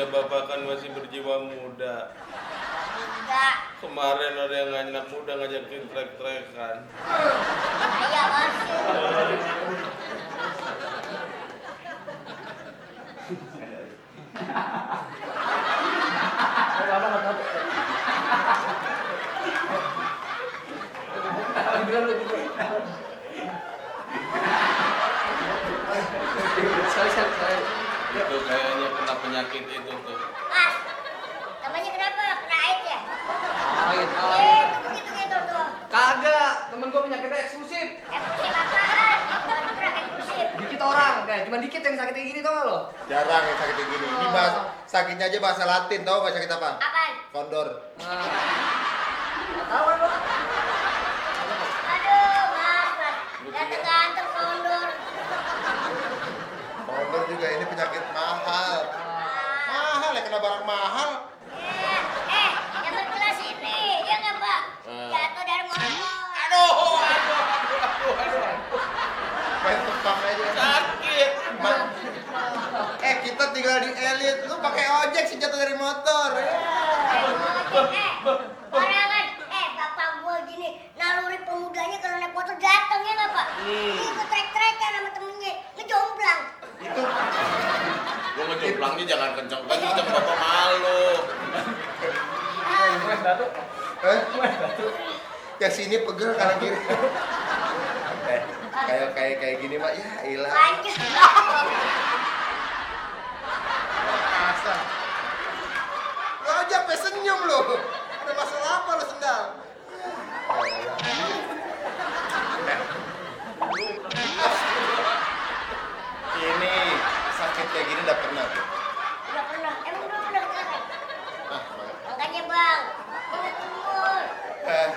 Bapak kan masih berjiwa muda. Enggak. Kemarin ada yang anak muda ngajakin trek-trekan. Iya masih. Itu kayaknya kena penyakit itu tuh. Mas, namanya kenapa? Kena AIDS ya? AIDS. Begitu gitu tuh. Kagak, temen gue penyakitnya eksklusif. Eksklusif apaan? Bener eksklusif. Dikit orang, kayak cuma dikit yang sakit kayak gini tau gak lo? Jarang yang sakit kayak gini. Ini bahasa sakitnya aja bahasa Latin, tau gak sakit apa? Apaan? Kondor. Nah, tahu kan lo? Aduh, mas. Ganteng-ganteng kondor. Kondor juga ini penyakit mahal. Mahal ya, kena barang mahal. Yang berkelas ini, ya nggak Pak? Jatuh dari motor. Aduh. Main tebak aja. Sakit. Kita tinggal di elit. Lu pakai ojek sih jatuh dari motor. Barangan, bapak gua gini, naluri pemudanya kalau naik motor datang ya nggak Pak? Ikut trek-trekan sama temennya, ngejomplang. Itu Gua ngejomplangnya jangan kenceng-kenceng, Bapak malu. yang sini pegel kanan kiri. Kayak gini mah ya ilah. Lanjut. Asal. Lo aja sampai senyum lo. Ada masalah apa lo sendal? Ini sakit kayak gini udah pernah tuh. Udah pernah, emang udah pernah kecelakaan? Makanya bang, ingat umur.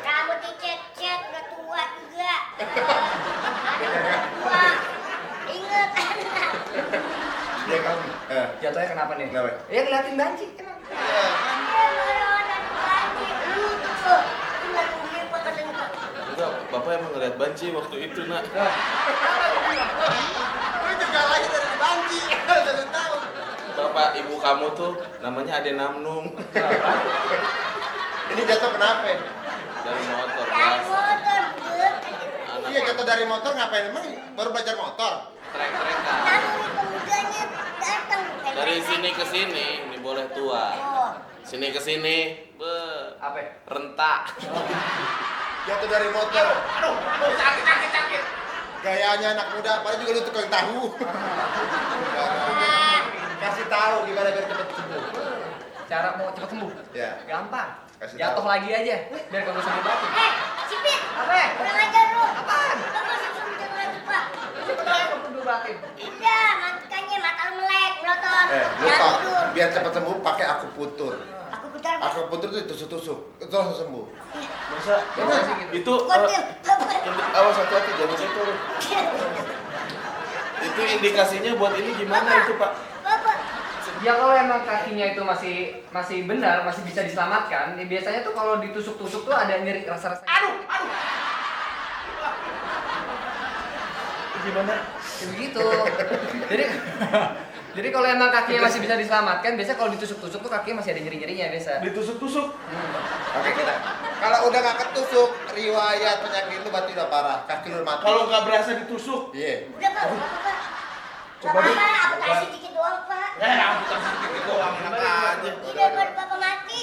Rambut dicet-cet, udah tua juga. Anak tua, inget anak. Ya kan? Jatuhnya kenapa nih? Kenapa? Ya ngeliatin banci emang. Enggak, Bapak emang ngeliat banci waktu itu, Nak. Lu juga lahir dari banci. Jangan tahu. Bapak ibu kamu tuh namanya Ade Namnung. Ini jatuh kenapa? Dari motor, Dari Mas. motor, bud. Iya jatuh dari motor ngapain? Emang baru belajar motor? Trek-trekan. Lalu pemudanya datang. Dari sini ke sini, ini boleh tua. Oh, Sini ke sini, Apa? rentak. Jatuh dari motor. Aduh, sakit. Gayanya anak muda, paling juga lu tukang tahu. Kasih tahu gimana biar cepet sembuh. Cara mau cepet sembuh? Ya. Gampang. Kasih Jatuh tahu. lagi aja, biar kagak sakit batu. Cipit. Apa ya? Kurang ajar lu. Apaan? Lu masih suruh jatuh lagi, Pak. Siapa tahu aku perlu batin. Udah, makanya mata lu melek, melotot. Lu Jangan pak, tidur. biar cepet sembuh pakai akupunktur. Aku putar, Pak. Akupunktur tuh ditusuk-tusuk, itu langsung sembuh. Masa? Biasa sih gitu. Itu Kotil. awas hati-hati jangan jatuh. Itu indikasinya buat ini gimana itu, Pak? Bapak. Ya kalau emang kakinya itu masih benar, masih bisa diselamatkan, ya biasanya tuh kalau ditusuk-tusuk tuh ada nyeri rasa-rasa. Aduh. Gimana? Ya begitu. Jadi kalau emang kakinya masih bisa diselamatkan, biasanya kalau ditusuk-tusuk tuh kakinya masih ada nyeri-nyerinya biasa. Ditusuk-tusuk. Oke kita. Kalau udah nggak ketusuk, riwayat penyakit itu berarti udah parah. Kaki lu mati. Kalau nggak berasa ditusuk. Iya. Udah, Pak. Bapak. Coba Coba deh. aku kasih dikit doang, Pak. Ampun sedikit doang enak aja. Ini daripada Bapak mati.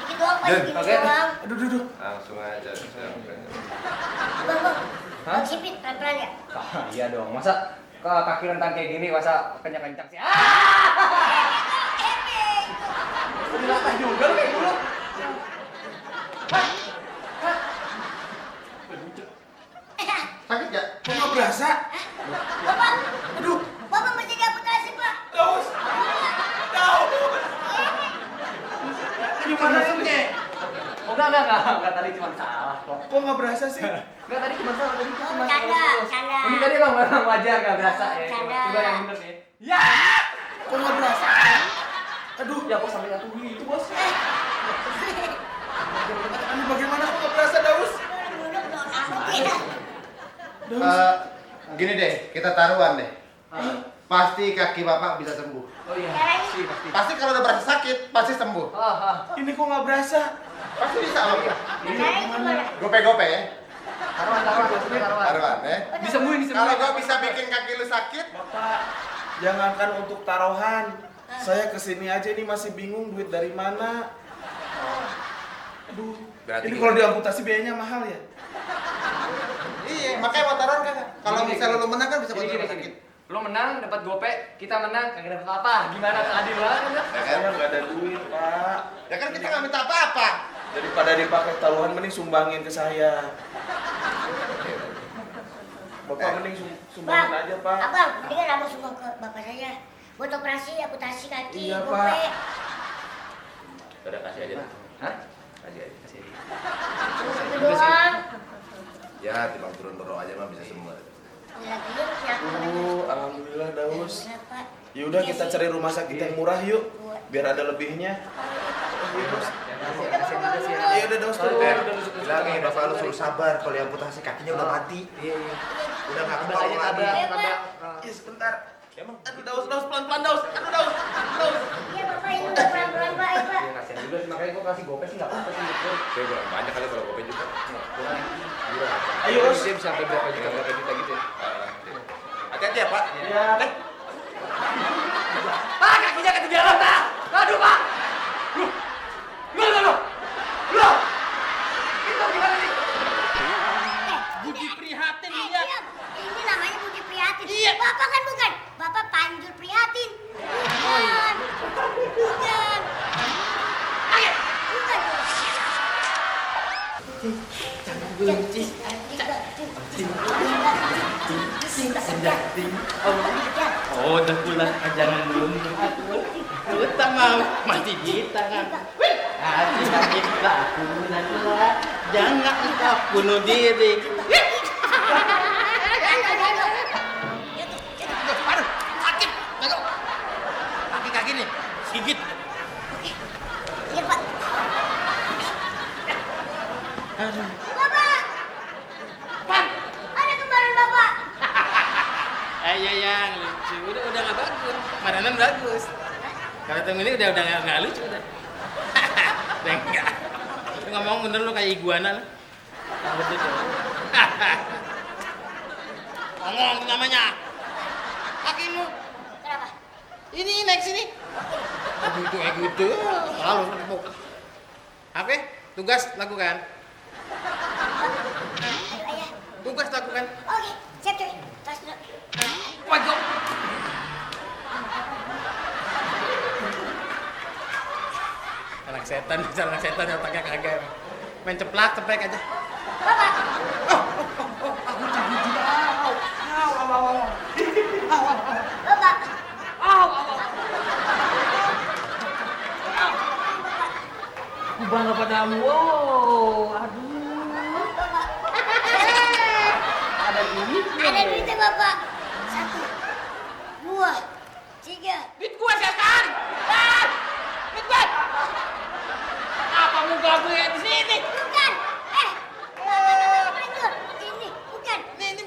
Dikit doang, Pak. Dikit Oke. doang. Aduh. Langsung aja. Bapak. Hah? Bang Cipit, pelan-pelan ya? Iya dong. Masa kaki rentang kayak gini masa kencang-kencang sih? Dilatih juga lu kayak dulu. Sakit gak? Kok nggak berasa? Bapak. Aduh. Bapak mesti dapet Enggak tadi cuma salah kok. Kok nggak berasa sih? Enggak tadi cuma salah, tadi cuma Canda, terus. canda. Ini tadi emang wajar enggak berasa ya. Canda. Coba yang bener nih. Ya. Kok nggak berasa? Aduh, Ya kok sampai jatuh gitu, Bos. ini bagaimana kok nggak berasa, Daus? Duduk dong, aku Daus. Gini deh, kita taruhan deh. Ah. Pasti kaki bapak bisa sembuh. Oh iya. Pasti, Pasti kalau udah berasa sakit, pasti sembuh. Ini kok nggak berasa? Pasti bisa loh. Caranya gimana? Gope-gope ya. Taruhan, maksudnya taruhan. Taruhan ya. Disembuhin, Kalau gua bisa bikin kaki lu sakit, Bapak, jangankan untuk taruhan. Saya kesini aja ini masih bingung duit dari mana. Aduh, Berarti ini kita- kalau diamputasi biayanya mahal ya? iya, makanya mau taruhan kan. Kalau Gini, misalnya gini. lu menang kan bisa buat Gini, rumah gini, sakit. gini. Lo menang dapat gope, kita menang kagak dapat apa. Gimana keadil banget kan? Saya nggak ada duit, Pak. Ya kan kita nggak minta apa-apa. Daripada dipakai taruhan, mending sumbangin ke saya. Bapak mending sumbangin Bang, aja, Pak. abang, mendingan abang sumbang ke bapak saya. Buat operasi, amputasi kaki, Iya, gope. Pak. Udah kasih aja. Hah? Kasih aja. Kasih. Itu doang. Ya, timbang turun-turun aja mah bisa semua. Lagi yuk, siapa? Alhamdulillah, Daus. Kenapa? Yaudah kita cari rumah sakit yang murah yuk, biar ada lebihnya. Iya, Bos. Kasih juga sih. Iya, udah Daus turun. Bilangin bapak lu suruh sabar kalau amputasi kakinya udah mati. Iya, iya. Udah nggak Tabrak kepala aja, lagi. tabrak, tabrak. Iya, sebentar. Emang Aduh, Daus, pelan-pelan, Daus. Aduh, Daus. Iya, bapak ini udah pelan-pelan, Pak, ya, Pak. Iya, kasihan juga sih, makanya gua kasih gope sih nggak apa-apa sih. kayak kurang banyak kali kalau kopi juga. Kurang. Ayo, Bos. Dia bisa sampai berapa juta gitu ya. Hati-hati ya, Pak. Iya. Pak, kakinya ketinggalan, Pak. Aduh, Pak. Loh. Loh. Itu gimana nih? Budi Prihatin, diam. Ini namanya Budi Prihatin. Iya. Bapak kan bukan. Bapak Panjur Prihatin. Bukan. Bukan. Ayo. Bukan. Oh, udah pulang jangan belum kita mau masih di tangan. Hati kita pulang jangan engkau bunuh diri. Aduh, sakit. Kaki nih, sigit. Iya, Pak. Aduh. Bapak. Pan. Ada kembaran Bapak. Yang lucu. Udah nggak bagus. Maranan bagus. Kalau temen ini udah nggak lucu udah. Udah enggak. Lu ngomong bener lu kayak iguana lah. Yang betul tuh. Ngomong namanya. Kaki lu. Kenapa? Ini naik sini. Gitu. Lalu apa? Tugas lakukan. Ayo, ayah. Tugas lakukan. Oke, siap, coy. Tas dulu. Pojok. Anak setan otaknya kagak. Main ceplak aja. Bapak. Bapak. Aku bangga padamu. Wow, aduh. Bapak. Ada duitnya. Ada duitnya, Bapak. 1, 2, 3. Duit gua setan. Duit gua. Apa muka gue di sini? Bukan. Bapak Panjur. Ini, bukan. Ini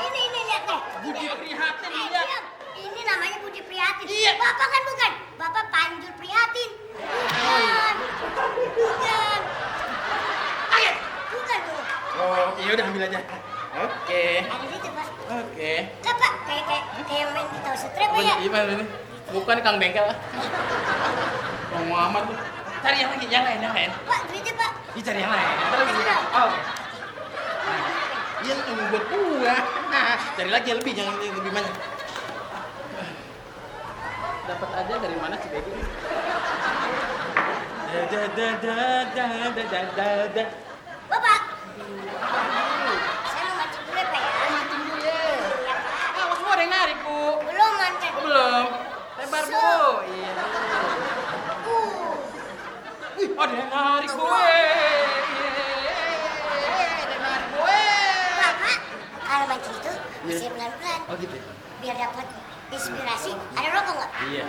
Ini lihat nih. Budi Prihatin lihat. Diam. Ini namanya Budi Prihatin. Iya. Bapak kan bukan. Bapak Panjur Prihatin. Bukan. Bukan. Ayo. Bukan tuh. Oh, iya udah ambil aja. Oke. Ada situ, Pak. Oke. Lah, Pak, kayak main di tahu setrep ya. Iya, Pak, ini. Bukan Kang Bengkel lah. Ngomong amat lu. Cari yang lagi, yang lain. Pak, duitnya, Pak. Ih, cari yang lain. Ntar lagi. Oh, oke. Iya, ini buat gua. Cari lagi yang lebih, jangan yang lebih banyak. Dapat aja dari mana si Bego? Da. Bapak. Saya mau mancing dulu ya, Pak ya. Mancing dulu ya. Iya, Pak. Awas semua ada yang narik, Bu. Belum mancing. Oh, belum. Lebar, Bu. Iya. Uh. Wih, ada yang narik gue. mancing itu bisa pelan-pelan. Oh gitu. Biar dapat inspirasi. Ada rokok nggak? Iya.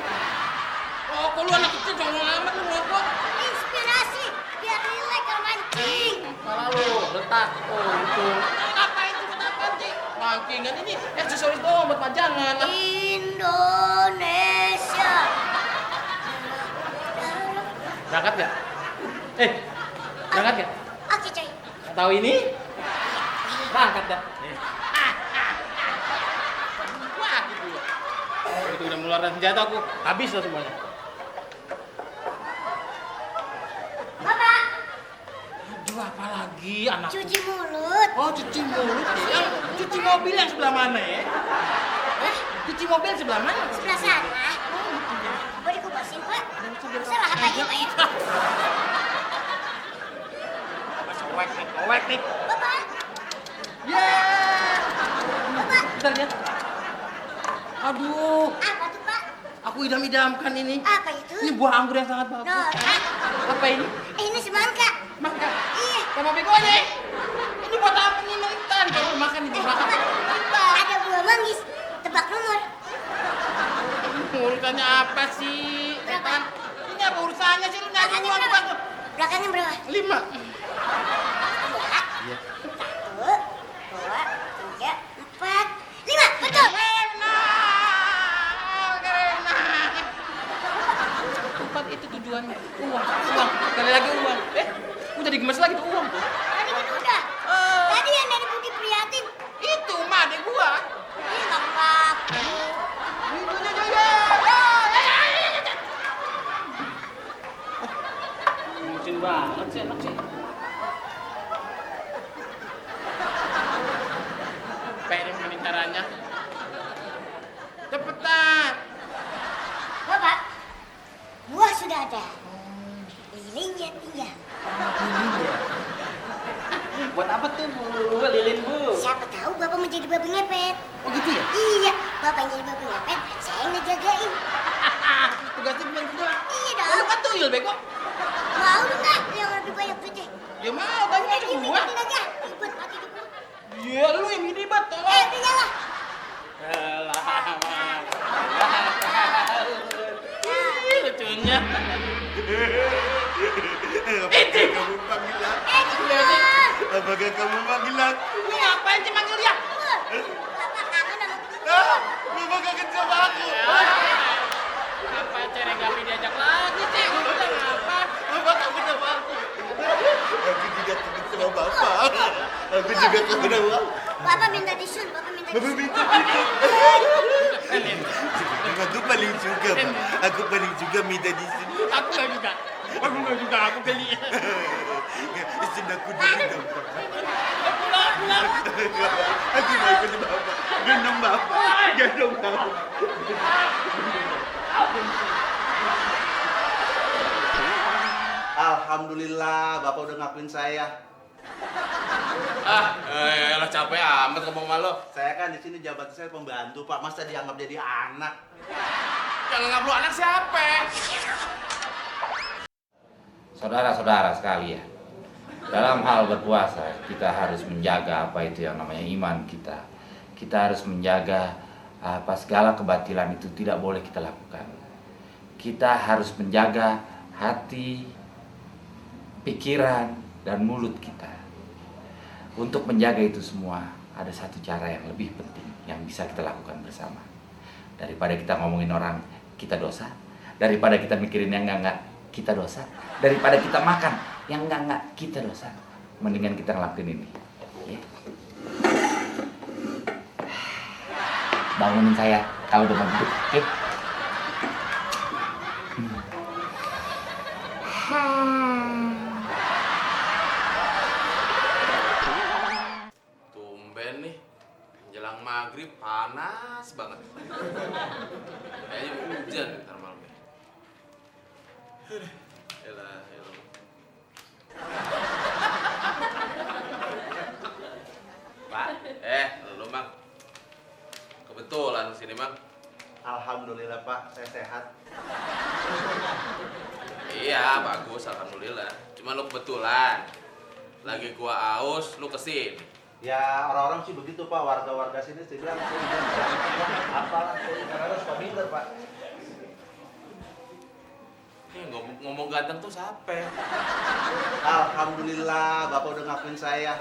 Oh, kok lu anak kecil jangan amat lu rokok. Inspirasi. Biar rileks kalau mancing. Malah lu letak. Oh, itu. Ngapain itu buat apa sih? Mancing kan ini aksesoris doang buat pajangan. Indonesia. Berangkat gak? Berangkat gak? Oke coy. Tahu ini? Berangkat dah. Wah, gitu ya. Begitu udah mengeluarkan senjata aku habis lah semuanya. Bapak, Aduh, apa lagi anak? cuci mulut. Oh, cuci mulut ya. Yang cuci mobil yang sebelah mana ya? Cuci mobil sebelah mana? Sebelah sana. Boleh dikupasin, Pak? Salah apa ya, Pak ya? Kowek nih. Bapak, Ya. Bapak. Bentar ya. Aduh, Apa tuh, Pak? aku idam-idamkan ini. Apa itu? Ini buah anggur yang sangat bagus. Nora. Apa ini? Ini semangka. Maka. Iya. Sama begonya. Ini buat apa nih Melintan? Kalau makan ini makan. Bapak, ada buah manggis. Tebak nomor. Urusannya apa sih? Berapa? Melintan? Ini apa urusannya sih? Lu nyari Belakangnya uang berapa? buat Belakangnya berapa? 5. Iya. 1, 2, 3, 4, 5. Betul. Tempat itu tujuannya uang. Sekali lagi uang. Udah digemes lagi tuh uang tuh. Tadi kan udah. Tadi yang dari Bukit Prihatin. Itu mah adek gua. Ini nggak pakai. Musim banget sih anak sih. Pengen gimana caranya? Cepetan. Bapak, buah sudah ada. Lilinnya tinggal. Buat apa tuh bu? Lilin bu. Siapa tahu Bapak menjadi babi ngepet. Oh gitu ya? Iya, Bapak jadi babi ngepet, saya yang ngejagain. Tugasnya bukan gitu. Iya Lu dong. kan tuyul bego. Mau nggak yang lebih banyak duitnya? Ya mau, tapi Udah aja gua. diminyakin aja. Ribet mati hidup lu. Ya lu yang ribet tolong. Udah nyala. Lucunya. Apakah kamu panggil aku? Apakah kamu panggil aku? Lu ngapain sih manggil dia? Bapak kangen sama temen. Ah, Bapak kangen sama aku. Apa cere gapi diajak lagi sih? Udah ngapa? Bapak kangen sama aku. Aku juga kangen sama Bapak. Aku juga kangen sama aku. Bapak minta disun, Bapak minta Bapak disun. minta aku paling suka, Pak. Aku paling suka minta di sini. Aku nggak juga. Aku geli. Sini aku dulu dong, Pak. Pulang. Aku mau ikut Bapak. Gendong Bapak. Gendong Bapak. Alhamdulillah, Bapak udah ngakuin saya. Lah capek amat ngomong sama lo. Saya kan di sini jabatan saya pembantu, Pak. Masa dianggap jadi anak? Yang nganggap lo anak siapa? Saudara-saudara sekalian, dalam hal berpuasa kita harus menjaga apa itu yang namanya iman kita. Kita harus menjaga apa segala kebatilan itu tidak boleh kita lakukan. Kita harus menjaga hati, pikiran, dan mulut kita. Untuk menjaga itu semua ada satu cara yang lebih penting yang bisa kita lakukan bersama. Daripada kita ngomongin orang kita dosa, daripada kita mikirin yang enggak kita dosa, daripada kita makan yang enggak kita dosa, mendingan kita ngelakuin ini ya. Bangunin saya kalau udah mau duduk, oke? Tumben nih, menjelang maghrib panas banget. Kayaknya mau hujan ntar malamnya. Yalah. Pak, lu Mang. Kebetulan sini Mang. Alhamdulillah, Pak. Saya sehat. Iya, bagus, alhamdulillah. Cuma lu kebetulan lagi gua aus, lu kesini. Ya orang-orang sih begitu Pak, warga-warga sini saya bilang saya bilang apalah saya harus pinter Pak. Ngomong ganteng tuh siapa? Alhamdulillah Bapak udah ngakuin saya.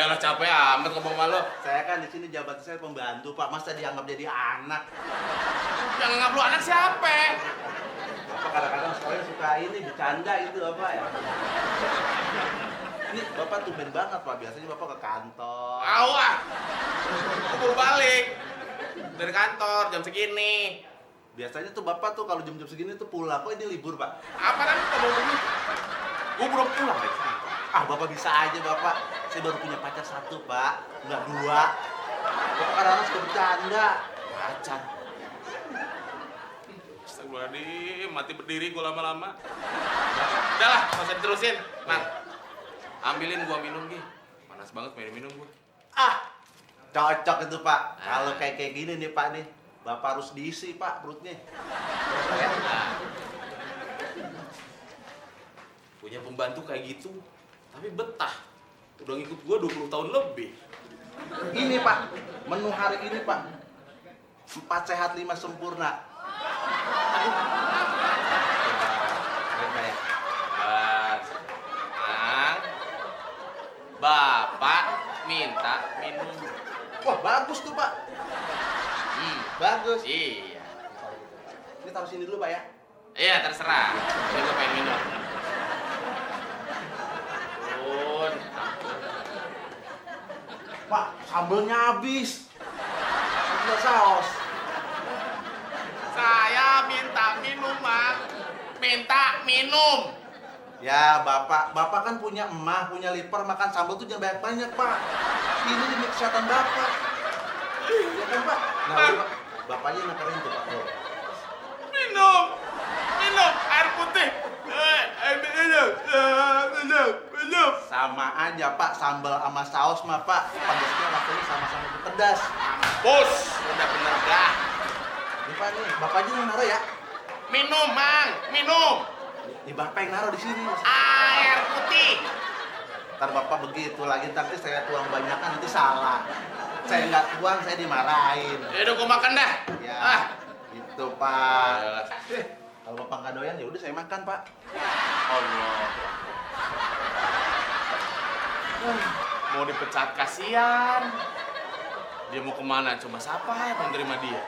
Lah capek amat ngomong sama lo. Saya kan di sini jabatan saya pembantu Pak, masa dianggap jadi anak? Yang nganggap lu anak siapa? Bapak kadang-kadang sekalian suka ini bercanda itu apa ya? Ini Bapak tumben banget Pak, biasanya Bapak ke kantor. Aku baru balik dari kantor jam segini. Biasanya tuh Bapak tuh kalau jam-jam segini tuh pulang, kok ini libur Pak? Apa kan kamu begini? Gue belum pulang dari kantor. Bapak bisa aja Bapak, saya baru punya pacar 1 Pak, nggak 2. Bapak kadang-kadang suka bercanda. Pacar. Astagfirullahaladzim, mati berdiri gue lama-lama. Udah lah, nggak usah diterusin. Nah, ambilin gua minum, Gi. Panas banget minum gua. Cocok itu Pak. Kalau kayak gini nih Pak nih, Bapak harus diisi Pak perutnya. Punya pembantu kayak gitu, tapi betah. Udah ngikut gua 20 tahun lebih. Ini Pak, menu hari ini Pak, 4 sehat 5 sempurna. Bapak minta minum. Wah bagus tuh Pak. Bagus. Iya. Ini taruh sini dulu Pak ya. Iya terserah. Ini gua pengen minum. Pak, sambelnya habis. Ada saus. Saya minta minum, Mak. Minta minum. Ya Bapak kan punya emak, punya liper, makan sambal tuh jangan banyak-banyak Pak. Ini demi kesehatan Bapak. Ya kan Pak? Nah, udah, Bapaknya nakarin tuh Pak. Minum air putih. Minum. Sama aja Pak, sambal sama saus mah Pak. Pedasnya rasanya sama-sama pedas. Bos, udah bener dah. Ini Pak nih, Bapaknya yang naruh ya. Minum, Mang. Minum. Nih Bapak yang naruh di sini. Air putih. Ntar Bapak begitu lagi, nanti saya tuang banyakan nanti salah. Saya nggak tuang, saya dimarahin. Ya udah gua makan dah. Ya, itu Pak. Kalau Bapak nggak doyan ya udah saya makan Pak. Allah. Mau dipecat kasihan. Dia mau kemana? Coba siapa yang menerima dia?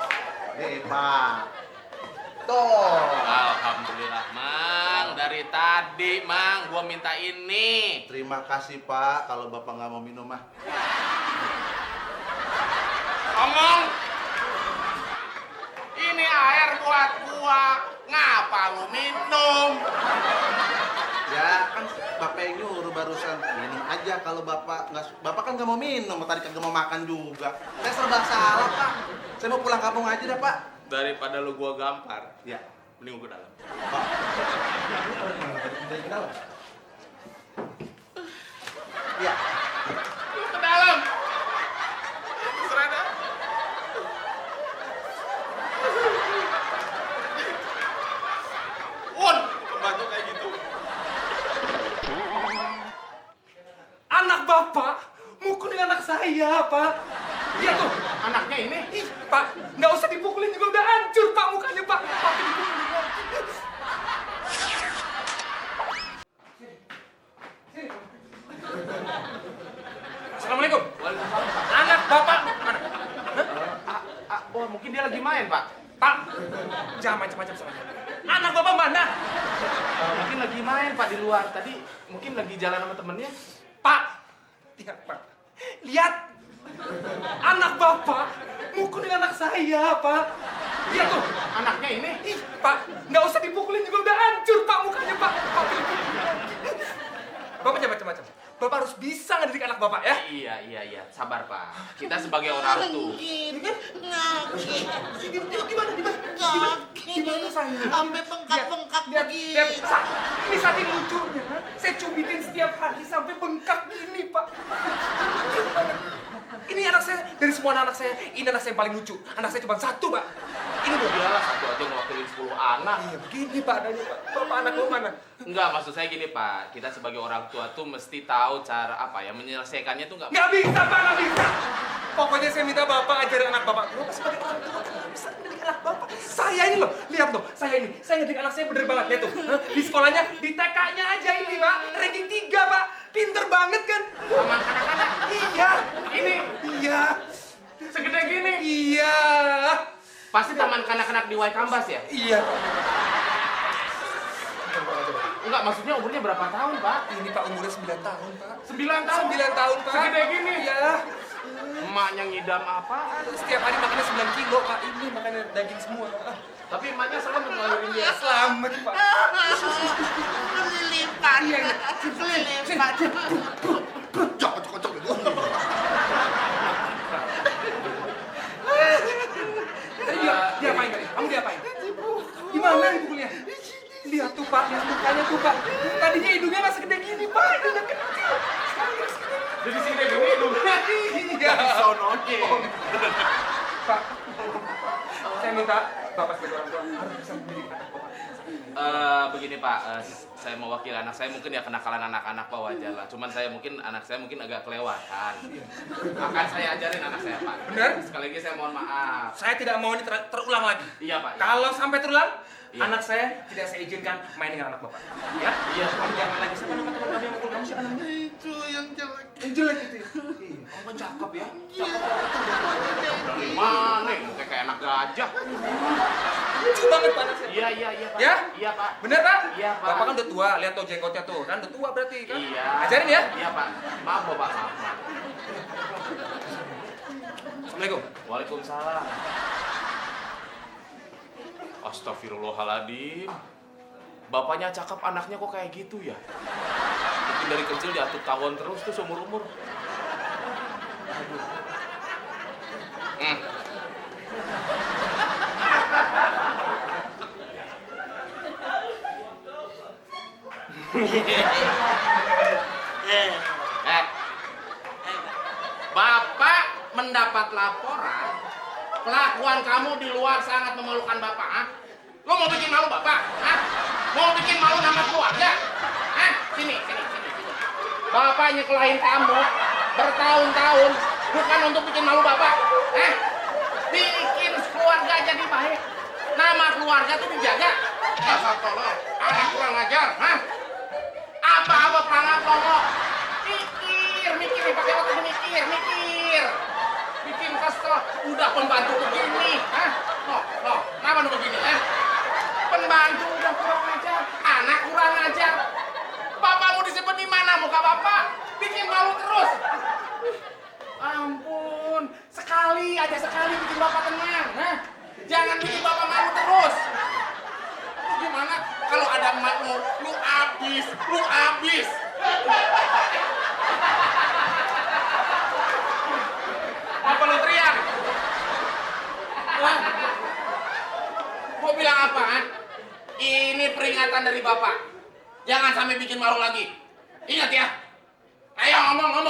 Nih Pak. Tuh. Alhamdulillah, Mang. Dari tadi, Mang, gua minta ini. Terima kasih Pak, kalau Bapak nggak mau minum mah. Ngomong. Ini air buat gua. Ngapa lu minum? Ya kan Bapak yang nyuruh barusan. Minum aja kalau Bapak Bapak kan nggak mau minum, tadi kagak mau makan juga. Saya serba salah Pak. Saya mau pulang kampung aja dah Pak. Daripada lu gua gampar, Ya. mending gua ke dalam. Pak. Dari dalam. Ya. Lu ke dalam. Terserah dah. Pembantu kayak gitu. Anak bapak mukulin anak saya, Pak. Iya tuh, Anaknya ini. ih, Pak, nggak usah dipukulin juga udah hancur, Pak, mukanya, Pak. Pakai dipukulin lagi. Assalamualaikum. Anak bapak mana? Oh, mungkin dia lagi main, Pak. Pak, jangan macam-macam sama saya. Anak bapak mana? Mungkin lagi main, Pak, di luar. Tadi mungkin lagi jalan sama temennya. Pak, lihat, Pak. Lihat. Anak bapak mukulin anak saya, Pak. Lihat tuh, Anaknya ini. ih, Pak, nggak usah dipukulin juga udah hancur, Pak, mukanya, Pak. Pakai dipukulin lagi. Bapak jangan macam-macam. Bapak harus bisa ngedidik anak bapak, ya. Iya. Sabar, Pak. Kita sebagai orang tua. Gimana saya? Sampai bengkak-bengkak Lihat, begini. ini saking lucunya. Saya cubitin setiap hari sampai bengkak gini, Pak. Ini anak saya, dari semua anak saya, ini anak saya yang paling lucu. Anak saya cuma satu, Pak. Ini Pak. Iyalah, satu aja ngewakilin 10 anak. Iya, begini Pak adanya, Pak. Bapak anak lo mana? Enggak, maksud saya gini Pak, kita sebagai orang tua tuh mesti tahu cara apa ya, menyelesaikannya tuh Nggak bisa, Pak, nggak bisa. Pokoknya saya minta Bapak ajarin anak Bapak. Bapak sebagai orang tua tuh nggak bisa mendidik anak Bapak. Saya ini loh, lihat loh, saya ngedidik anak saya bener banget. Lihat tuh, di sekolahnya, di TK-nya aja ini, Pak. Ranking 3, Pak. Pinter banget kan? sama anak-anak. Iya. Ini Iya. segede gini. Iya. Pasti taman kanak-kanak di Waikambas ya? Iya. Enggak, maksudnya umurnya berapa tahun, Pak? Ini Pak umurnya 9 tahun, Pak. 9 tahun. 9 tahun, Pak. Segede gini. Iya. Emaknya ngidam apa? Setiap hari makannya 9 kilo, Pak. Ini makannya daging semua. Tapi emaknya selalu ngelahirin dia. Selamat, Pak. Melilipan. Iya, iya. Melilipan. Cocok itu. Tadi diapain tadi? Kamu diapain? Gimana dipukulnya? Lihat tuh, Pak. Lihat mukanya tuh, Pak. Tadinya hidungnya nggak segede gini, Pak. Hidungnya kecil. Sekarang udah segede. Jadi segede gini hidungnya. Iya. Sononya. Pak, saya minta Bapak sebagai orang tua harus bisa mendidik anak Bapak. Begini Pak, saya mewakili anak saya, mungkin ya kenakalan anak-anak Pak wajar lah. Cuman anak saya mungkin agak kelewatan. Akan saya ajarin anak saya Pak. Benar? Sekali lagi saya mohon maaf. Saya tidak mau ini terulang lagi. Iya Pak. Kalau sampai terulang, Iya. anak saya tidak saya izinkan main dengan anak Bapak. Ya? Iya. Kamu jangan lagi sama teman kamu yang mukul kamu, siapa namanya? Itu yang jelek. Yang jelek itu ya? Kamu kan cakep ya? Dari mana? Muka kayak anak gajah. Lucu banget Pak anak saya. Iya Pak. Ya? Iya Pak. Bener Pak? Iya, Pak. Bapak kan udah tua, lihat tuh jenggotnya tuh. Kan udah tua berarti kan? Iya. Ajarin ya? Iya Pak. Maaf Bapak, maaf. Assalamualaikum. Waalaikumsalam. Astagfirullahaladzim. Bapaknya cakep, anaknya kok kayak gitu ya? Mungkin dari kecil diatur tawon terus tuh seumur-umur. Aduh. Bapak mendapat laporan kelakuan kamu di luar sangat memalukan Bapak, ha? Lo mau bikin malu Bapak? Ha? Mau bikin malu nama keluarga? Ha? Sini. Bapak nyekolahin kamu bertahun-tahun bukan untuk bikin malu Bapak, ha? Bikin keluarga jadi baik. Nama keluarga tuh dijaga. Dasar tolong, anak kurang ajar, ha? Apa-apa pelangap tolong. Mikir, pakai otak mikir. Bikin kesel, udah pembantu begini, hah? Loh, kenapa lu begini, eh? Pembantu udah kurang ajar, anak kurang ajar. Bapakmu disimpan di mana muka bapak? Bikin malu terus. Ampun, sekali bikin bapak tenang, hah? Jangan bikin bapak malu terus. Lu gimana? Kalau ada emakmu, lu abis. Apa lu teriak? Gua bilang apa, ha? Ini peringatan dari Bapak. Jangan sampai bikin malu lagi. Ingat ya. Ayo ngomong.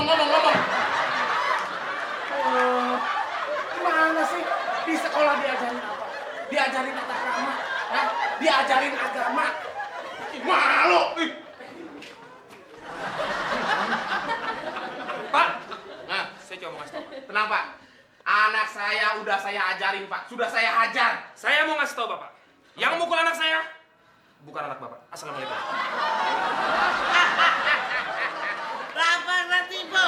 Gimana sih? Di sekolah diajarin apa? Diajarin tata krama, ha? Diajarin agama. Bikin malu. Pak, Nah, saya coba mau ngasih tau Pak. tenang Pak. Anak saya udah saya ajarin Pak. Sudah saya hajar. Saya mau ngasih tau Bapak. Yang mukul anak saya bukan anak Bapak. Assalamualaikum. Lapar nanti, Bu.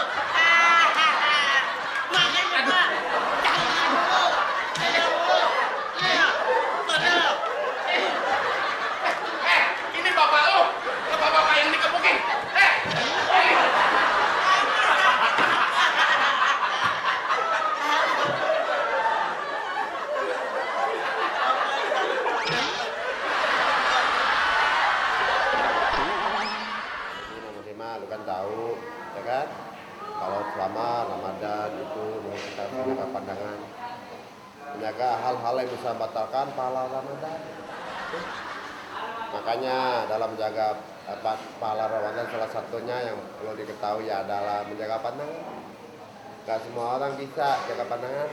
Makanya, Pak. Jangan dulu. Ayo, Bu. Ayo. Bener. Ini bapak lo. Bapak yang dikepukin. Lu kan tahu, ya kan? Kalau selama Ramadan itu kita menjaga pandangan, menjaga hal-hal yang bisa membatalkan pahala Ramadan. Makanya dalam menjaga pahala Ramadan salah satunya yang perlu diketahui adalah menjaga pandangan. Gak semua orang bisa jaga pandangan.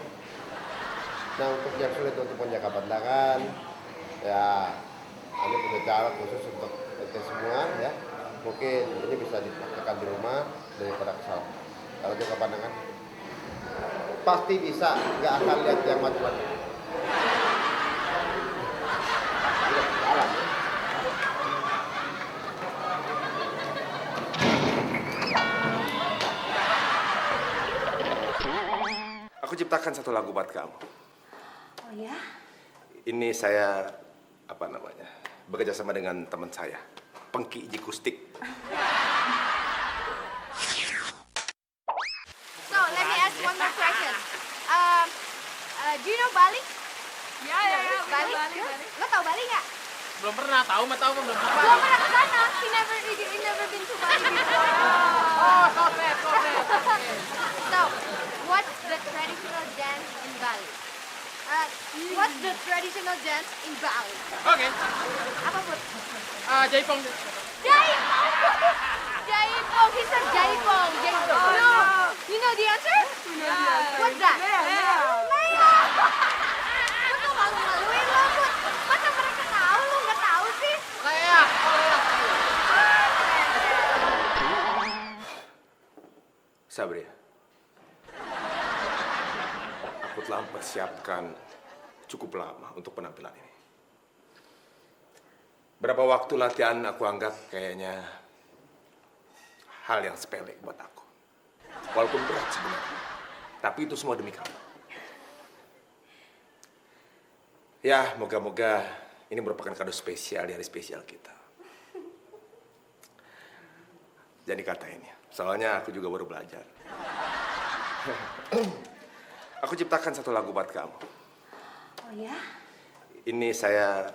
Nah, untuk yang sulit untuk menjaga pandangan, ya, ini punya cara khusus untuk ente semua ya. Mungkin ini bisa dipraktekkan di rumah daripada kesal. Kalau jaga pandangan, pasti bisa, nggak akan lihat yang macam-macam. Udah jalan ya. Aku ciptakan satu lagu buat kamu. Oh ya? Ini saya bekerja sama dengan teman saya, Pengki Jikustik. So, let me ask one more question. Do you know Bali? Ya, Bali? Lo tau Bali nggak? Belum pernah tahu, belum pernah. Belum pernah ke sana. He never been to Bali before. Oh, so bad. So, what's the traditional dance in Bali? What's the traditional dance in Bali? Oke. Apa Bud? Jaipong. Jaipong! Jaipong! He said Jaipong. Jaipong. No! You know the answer? What's that? Lea. Lu tuh malu-maluin lo, Bud. Masa mereka tahu, lu nggak tahu sih? Lea. Sabri, aku telah mempersiapkan cukup lama untuk penampilan ini. Berapa waktu latihan aku anggap kayaknya hal yang sepele buat aku. Walaupun berat sebenarnya, tapi itu semua demi kamu. Ya, moga-moga ini merupakan kado spesial di hari spesial kita. Jadi kata ini, soalnya aku juga baru belajar. Aku ciptakan satu lagu buat kamu. Oh ya? Ini saya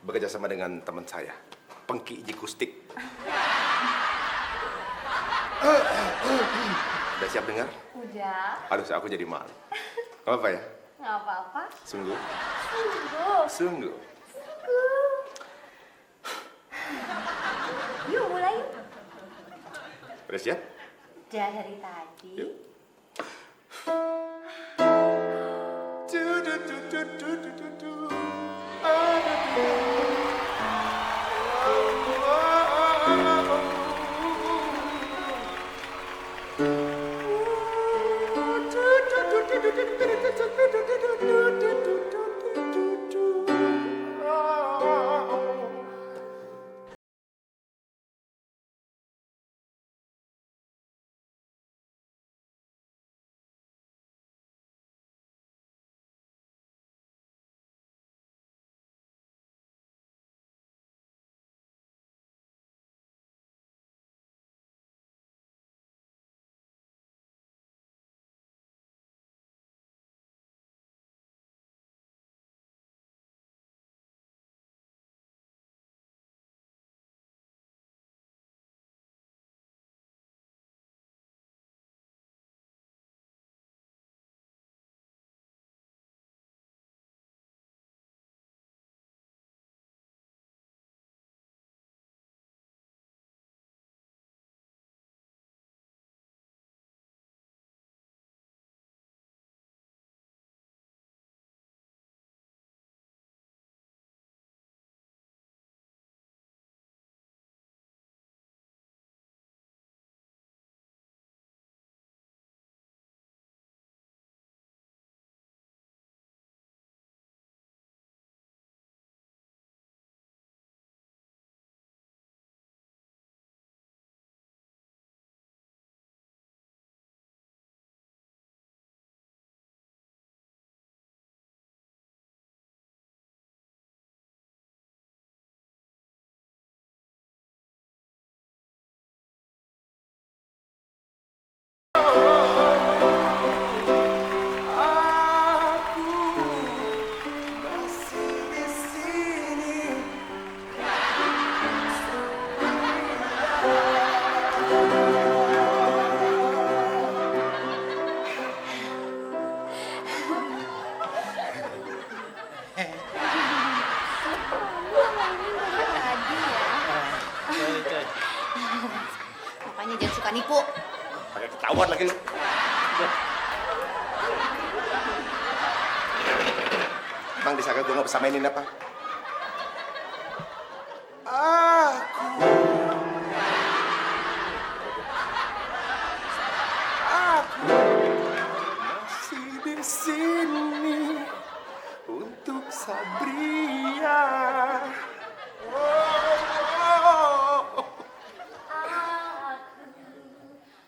bekerja sama dengan teman saya, Pengki Jikustik. Udah siap dengar? Udah. Aduh, aku jadi malu. Gak apa ya? Nggak apa-apa. Sungguh? Sungguh. Sungguh. Yuk mulai yuk. Udah siap? Udah dari tadi. Yuk. Makanya jangan suka nipu. Pakai ketahuan lagi lu. Mang disangka gue nggak bisa mainin apa? Aku masih di sini untuk Sabria.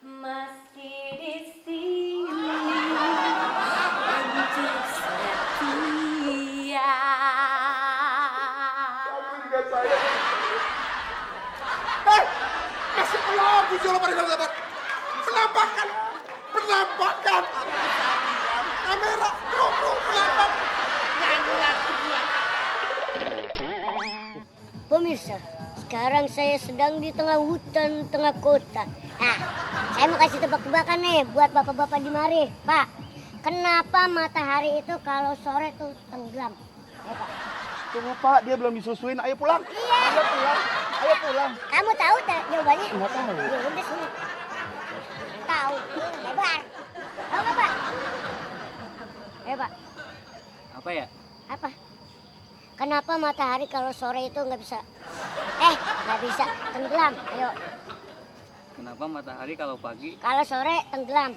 Masih di sini untuk setia. Masih belum muncul pada dapat penampakan. Kamera, bro, penampakan. Pemirsa, sekarang saya sedang di tengah hutan, tengah kota. Nah, saya mau kasih tebak-tebakan nih buat bapak-bapak di mari. Pak, kenapa matahari itu kalau sore tuh tenggelam? Ya, Pak. Tunggu Pak, dia belum disusuin. Ayo pulang. Iya. Ayo pulang. Kamu tahu tak jawabannya? Nggak tahu. Ya udah sini. Tahu. Lebar. Tahu nggak, Pak? Ayo, Pak. Apa ya? Apa? Kenapa matahari kalau sore itu nggak bisa tenggelam? Ayo. Kenapa matahari kalau pagi? Kalau sore tenggelam.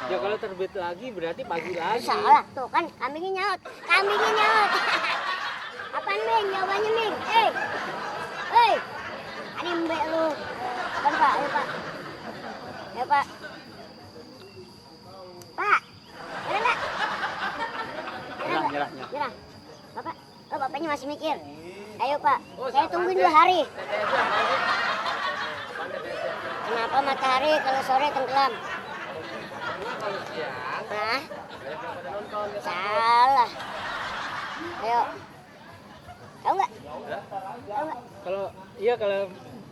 Ya kalau terbit lagi berarti pagi lagi. Salah tuh kan kambingnya nyaut. Apaan Ming? Jawabannya Ming. Hei. Ada mbak lu. Kan Pak, ayo Pak. Ayo Pak. Pak. Nyerah nggak? Nyerah. Bapaknya masih mikir. Ayo Pak, saya tungguin 2 hari. Kenapa matahari kalau sore tenggelam? Nah, salah. Ayo. Tahu nggak? Kalau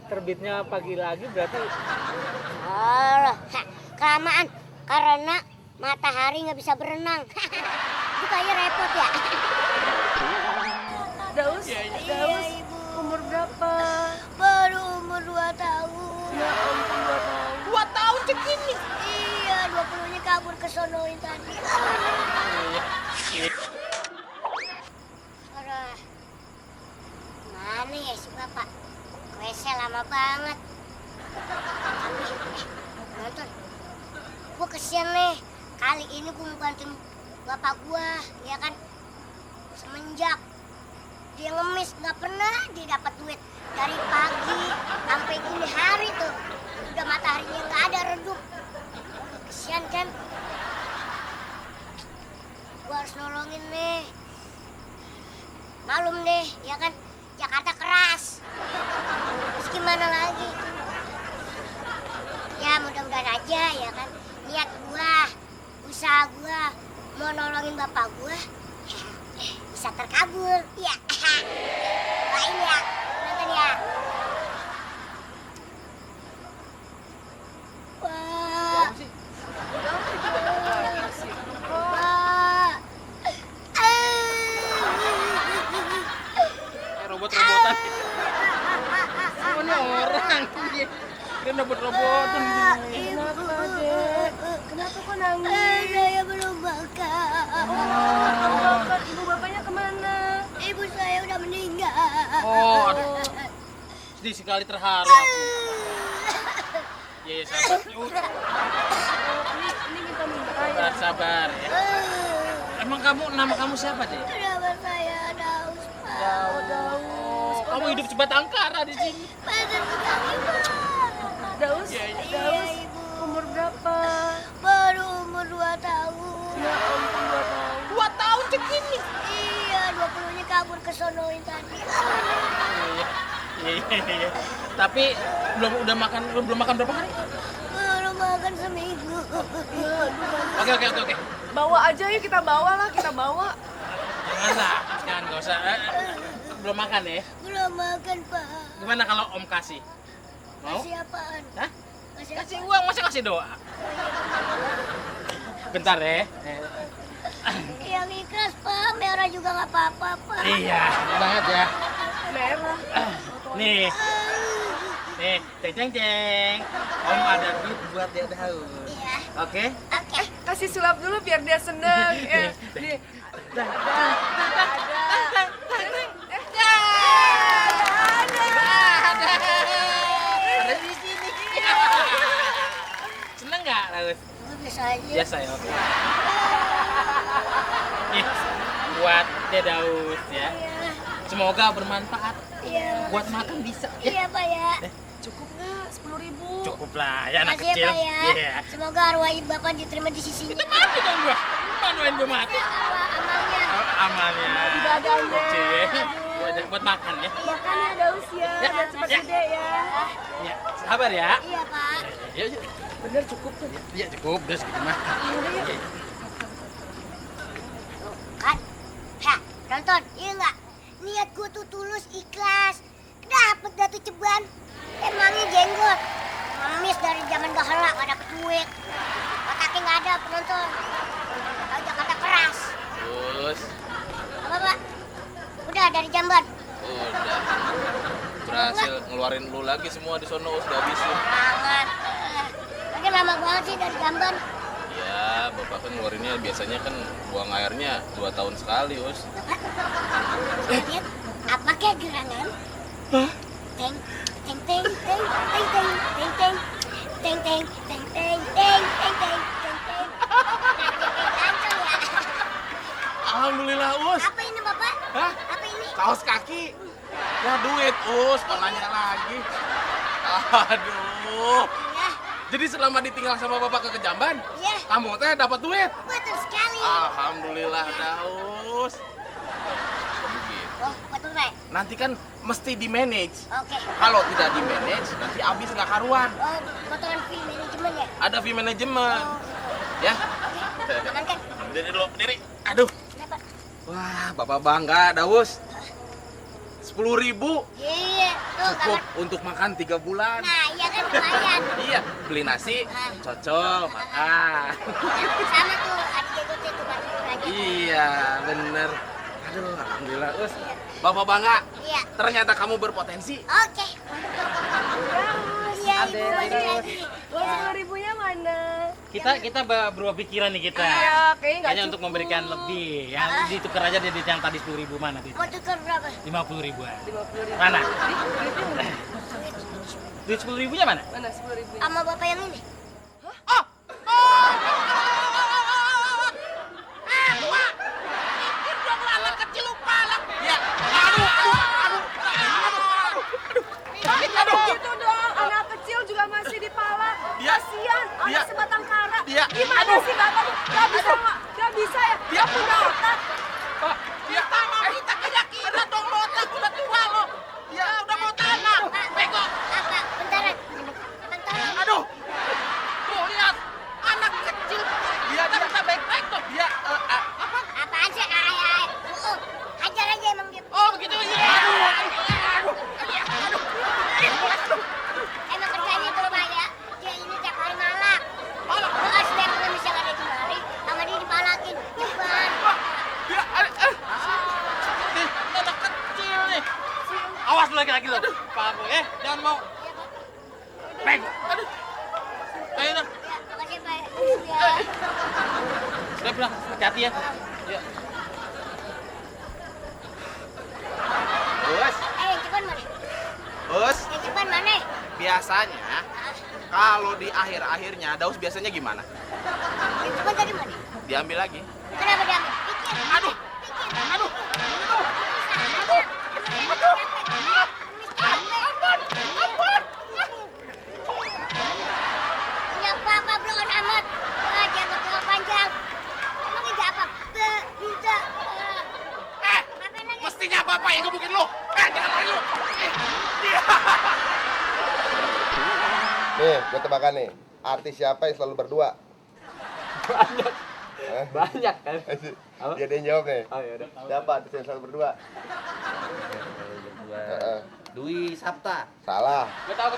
terbitnya pagi lagi berarti Salah. Kelamaan. Karena matahari nggak bisa berenang. Itu kayak repot ya. Daus, umur berapa? Baru umur 2 tahun. Ya ampun, 2 tahun. 2 tahun segini? Iya, 20-nya kabur ke sonoin tadi. Aduh. Mana ya si bapak? WC lama banget. Nonton. Gua kesian nih. Kali ini gua mau bantuin bapak gua, ya kan? Semenjak dia ngemis, nggak pernah dia dapat duit dari pagi sampai gini hari tuh. Udah mataharinya nggak ada, redup. Kesian kan? Gua harus nolongin nih. Malum deh, ya kan? Jakarta keras. Terus gimana lagi? Ya mudah-mudahan aja ya kan. Niat gua, usaha gua mau nolongin bapak gua bisa terkabul. Ya. Doain ya. Nonton ya. Wah. robot-robotan. Mana orang? Dia robot-robotan. Kenapa, Dek? Kenapa kok nangis? Saya belum makan. Bapak, ibu bapaknya kemana? Ibu saya udah meninggal. Oh, aduh. Sedih sekali, terharu aku. Ya, sabar. Ini minta ya. Sabar ya. Emang nama kamu siapa, Dek? Nama saya Daus, Pak. Oh, kamu hidup sebatang kara di sini. Bener sekali, Pak. Daus, Iya, Ibu. umur berapa? Baru umur 2 tahun. Ya ampun, 2 tahun. 2 tahun segini. Iya, 20-nya kabur ke sonoin tadi. Iya. Tapi belum makan berapa hari? Belum makan seminggu. Oke. Bawa aja yuk, kita bawa. Jangan, nggak usah. Belum makan ya? Belum makan, Pak. Gimana kalau Om kasih? Mau? Kasih apaan? Hah? Kasih Kasih apaan? uang, masa kasih doa? Bentar ya. Yang ikhlas, Pak. Merah juga nggak apa-apa, Pak. Iya, banget ya. Merah. Nih, ceng. Om ada duit buat dia tahu. Iya. Oke? Oke. kasih sulap dulu biar dia seneng. Ya. Nih. Ada di sini. Seneng nggak, Daus? Gue biasa aja. Biasa ya, oke. Nih, buat Daus ya. Iya. Semoga bermanfaat. Iya. Buat makan bisa. Ya. Iya, Pak ya. Cukup nggak 10.000? Cukup lah, ya anak Makasih ya, kecil. Pak ya. Iya. Semoga arwah ibu Bapak diterima di sisinya. Itu mati dong gua. Manuin gua mati. Amalnya. Amalnya. Ibadahnya. Kecil. Buat makan ya. Makan ya Daus ya, Ya, biar cepat ya. gede ya. Ya, sabar ya. Iya, Pak. Ya, ya. Bener cukup tuh. Ya cukup, udah segitu mah. Kan? Hah, tonton, iya nggak? Niat gue tuh tulus, ikhlas. Dapet dah tuh ceban. Emangnya jenggot. Ngemis dari zaman bahala, gak dapet duit. Otaknya nggak ada penonton. Tahu Jakarta keras. Terus, Apa, Pak? Udah dari jamban. udah. Berhasil ngeluarin lu lagi semua di sono, udah habisin. Banget. Lagi lama banget sih dari jamban. Ya, bapak kan ngeluarinnya biasanya kan buang airnya 2 tahun sekali, Us. Lihat, apa kayak gerangan? Teng, teng, teng, teng, teng, teng, teng, teng, teng, teng, teng, teng, teng, teng, teng, teng, teng. Lancang ya. Alhamdulillah, Us. Apa ini, Bapak? Hah? Apa ini? Kaos kaki. Ya duit, Us. Kok nanya lagi? Aduh. Ya, Jadi selama ditinggal sama bapak ke Jamban, ya, kamu teh dapat duit. betul sekali. Alhamdulillah, Daus. Begitu. Oh, betul, Pak. Nanti kan mesti di-manage. Oke. Kalau tidak di-manage, nanti habis nggak karuan. Oh, potongan fee manajemen ya? Ada fee manajemen. Ya. Oke, aman kan? Berdiri dulu, berdiri. Aduh. Kenapa? Wah, bapak bangga, Daus. 10.000 Iya, tuh, cukup kapan? untuk makan 3 bulan. Nah, iya kan lumayan. Iya, beli nasi, cocol, makan. Sama tuh, adik jenggot itu bantu lagi. Iya, bener. Aduh, alhamdulillah, Us. Bapak bangga. Iya. Ternyata kamu berpotensi. Oke. Iya, ibu balik lagi. Uang 10.000-nya mana? Kita berubah pikiran nih kita. Iya, kayaknya nggak Hanya untuk cukup. memberikan lebih. Yang ditukar aja dari yang tadi 10.000 mana tuh? Mau tukar berapa? 50.000-an. 50.000. Mana? Duitnya mana? Duit 10.000-nya mana? Mana 10.000? Sama bapak yang ini? Gitu dong, anak kecil juga masih dipalak. Dia- Kasian, dia- anak sebatang kara. dia- Gimana sih bapak? Gak bisa, gak bisa ya? Gak punya otak. Kita dong, lo otak udah tua lo. Ya, udah mau tanam. Bego. Apa? Bentaran. Abang tolong. Aduh. Tuh, lihat. Anak kecil. Dia baik-baik tuh. Dia, apa? Apaan sih? Hajar aja emang dia. Oh, begitu. Iya. Aduh. Emang kerjanya tuh Pak ya. Dia ini tiap hari malak. Oh, setiap pengemis yang ada di mari, sama dia dipalakin. Cepat. Dia, Nih, anak kecil nih. Awas lu lagi-lagi lo. Kamu, jangan mau. Bego. aduh. Ayo, dong. Ya, makasih Pak. Ya. Sudah bilang, hati-hati ya. Ya. Us, Yang cepat mana? Us. Yang cepat mana? Biasanya, kalau di akhir-akhirnya, Daus biasanya gimana? Yang cepat dari mana? Diambil lagi. Kenapa diambil? Pikir. Aduh. Aduh. Punya apa belum amat? Wah, jangan tua panjang. Emangnya gak apa? Bisa. Ngapain lagi? Mestinya bapak yang gebukin lu. Jangan lari lu. Nih, gue tebakan nih. Artis siapa yang selalu berdua? Banyak kan? Dia yang jawab nih. Oh, ya udah. Siapa artis yang selalu berdua? Dwi Sapta. Salah. Gue tahu.